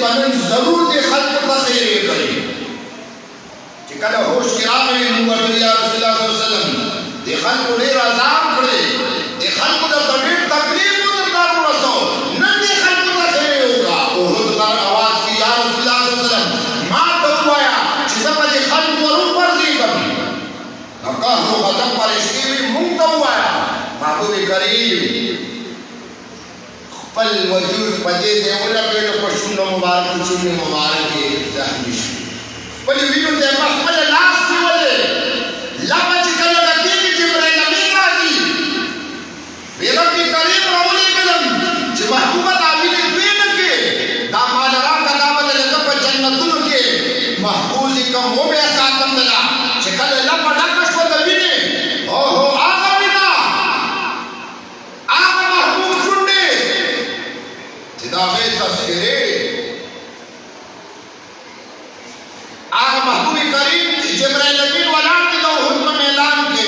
बनन जरूर दे खल्क तखैर करे कि कल होश के रामे मुगल या रसूलुल्लाह सल्लल्लाहु अलैहि वसल्लम दे खल्क ने आजाम करे दे खल्क दा तबीब तकलीफ उतर रसो न दे खल्क तखैर होगा ओहद का आवाज की या रसूलुल्लाह सल्लल्लाहु अलैहि वसल्म मा दवाया कि सब दे खल्क वरू पर दी कभी अका हो गजब परिश्ती मुंतवाया महबूब करीम पल वजूद पजे दे उला पेड़ पशुन मुबारक चुने मुबारक के जहमिश पल वीडियो दे महमल लाश की वले लबज कल रखी की जिब्राइल अमीन राजी बेरबी करीम रौली कलम जे महबूबत आबिद पेन के दामाल रा का दावत ले सब जन्नतुल के महफूज का मोबे सातम दला जे कल लब डकश को दबिने ओहो आगा बिना आगा महबूब चुंडे दावे तस्वीरे आग महबूब करीम जिब्राइल अमीन वलान के दो हुक्म में ऐलान के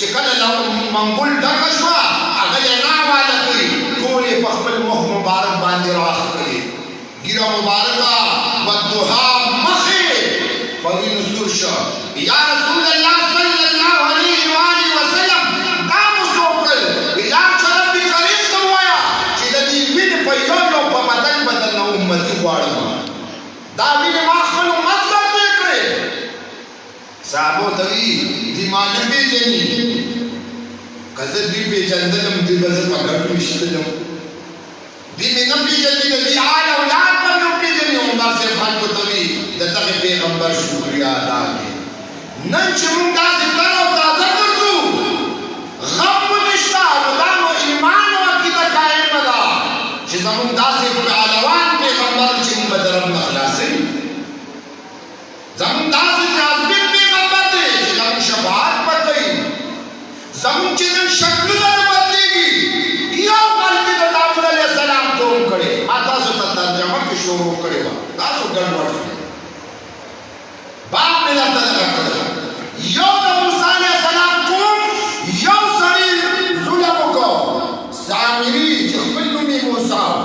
चिकन लाओ मंगुल डकशवा अगर ये ना वाला की कोले पखबल मुह मुबारक बांधे राख करे गिरा मुबारका वद्दुहा मखे पविन सुरशा या रसूल अल्लाह सल्लल्लाहु अलैहि वसल्लम काम सोकल इलाज चलब भी करीम करवाया चिददी बिन पैयो बदल बदल ना उम्मती वाड़मा दावी ने माखन उम्मत करते करे साहबो तवी दिमाग पे जनी कजर भी पे चंदनम दी बजर पकड़ मिशलम दी में नबी जनी दी आल औलाद पर नबी जनी उमर से खान को तवी दता के पैगंबर शुक्रिया अदा के नन चमुंगा से करो ताजा कर दू गम निष्ठा दानो ईमान और अकीदा कायम बदा जिसम दासे आलवान पैगंबर चिन बदरम मखलासे जम दासे आजमी पैगंबर दे जम शफाअत पर गई जम चिन